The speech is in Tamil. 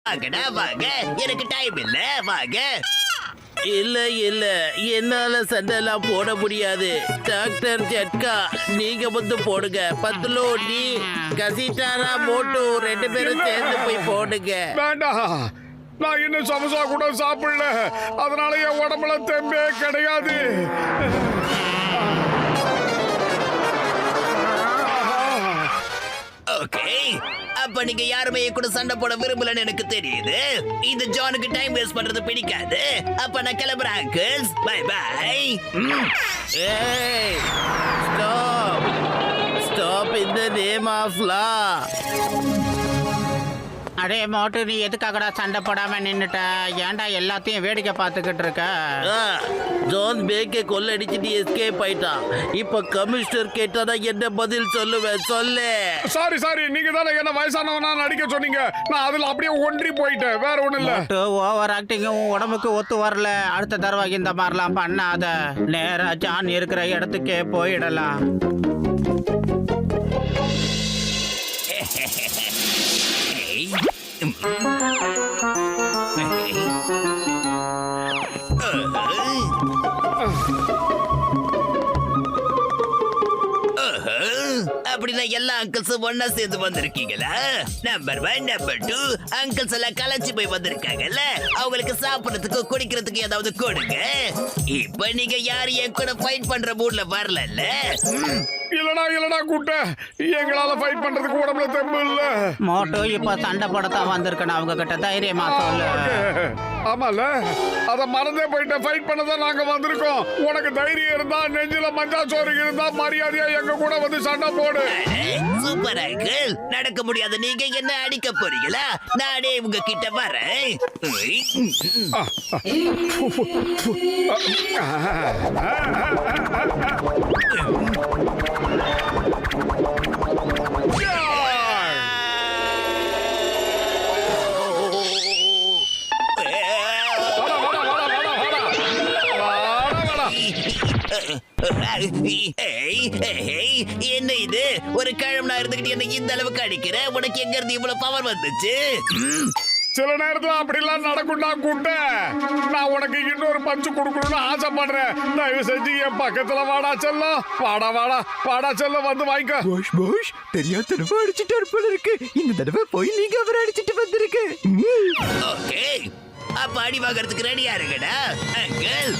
வாங்கடா வாங்க, எனக்கு டைம் இல்ல, வாங்க. இல்ல இல்ல, என்னால சண்டைலாம் போட முடியாது. டாக்டர் ஜட்கா, நீங்க வந்து போடுங்க. பத்துலோ நீ கசிட்டாரா மோட்டு 2 பேரும் சேர்ந்து போய் போடுங்க. வேண்டாம், நான் இன்னும் சமோசா கூட சாப்பிடல, அதனால என் உடம்புல தெம்பே கிடையாது. ஓகே, அப்ப நீங்க யாருமே என் கூட சண்டை போட விரும்பலன்னு எனக்கு தெரியுது. இந்த ஜானுக்கு டைம் வேஸ்ட் பண்றது பிடிக்காது. அப்ப நான் கிளம்புறேன் அங்கிள்ஸ். Bye bye. ஏய், stop stop in the name of law. அடே மோட்டு, நீ எதுக்காகடா சண்டை போடாம நின்னுட்ட? ஏன்டா எல்லாத்தையும் வேடிக்கை பார்த்துக்கிட்டு இருக்க? ஜான் பேக்கை கொள்ளடிச்சிட்டு எஸ்கேப் ஆயிட்டான். இப்ப கமிஷனர் கேட்டா என்ன பதில் சொல்லுவேன்? சொல்லு. சாரி, நீங்க தானே என்ன வயசானவனா நடிக்க சொன்னீங்க. நான் அதுல அப்படியே ஒன்றி போயிட்டேன், வேற ஒண்ணும் இல்ல. ஓவர் ஆக்டிங்கும் உடம்புக்கு ஒத்து வரல. அடுத்த தடவை இந்த மாதிரிலாம் பண்ணாத. நேரா ஜான் இருக்கிற இடத்துக்கே போயிடலாம். அப்படின்னா எல்லா அங்கிள்ஸும் ஒன்னா சேர்ந்து வந்திருக்கீங்களா? நம்பர் 1, நம்பர் 2 அங்கிள்ஸ் எல்லாம் கலைச்சு போய் வந்திருக்காங்கல்ல, அவங்களுக்கு சாப்பிடறதுக்கு குடிக்கிறதுக்கு ஏதாவது கொடுங்க. இப்ப நீங்க யாரு என் கூட ஃபைட் பண்ற மூட்ல வரல? இல்லடா கூட்ட, எங்களால ஃபைட் பண்றதுக்கு உடம்புல தெம்பு இல்ல. மோட்டு இப்ப சண்டை போடத்தான் வந்திருக்கணும். அவங்க கிட்ட தைரியமா சொல்லு. ஆமால, அத மறந்தே போயிட்ட. ஃபைட் பண்ணதான் நாங்க வந்திருக்கோம். உனக்கு தைரியம் இருந்தா, நெஞ்சில மஞ்சா சோறு இருந்தா, மரியாதையா எங்க கூட வந்து சண்டை போடு. Super uncle. நடக்க முடியாத நீங்க என்ன அடிக்க போறீங்களா? நானே உங்க கிட்ட வரேன். என்ன இது? ஒரு கிழமை இருந்துகிட்டு என்ன இந்த அளவுக்கு அடிக்கிற? உனக்கு எங்க இருந்து இவ்வளவு பவர் வந்துச்சு? சில நேரத்துல அப்படிலாம் நடக்கும்டா கூட்ட. நான் உனக்கு இன்னொரு பஞ்சு கொடுக்கணும்னு ஆசைப்படுறேன். தயவு செஞ்சு என் பக்கத்துல வாடா செல்லம். வாடா செல்லம், வந்து வாங்கிக்க. போஷ் தெரியாத தடவை அடிச்சுட்டு போல இருக்கு. இந்த தடவை போய் நீங்க அவரை அடிச்சுட்டு வந்திருக்கு. ஓகே, அப்ப அடி வாங்கறதுக்கு ரெடியா இருங்கடா அங்கிள்.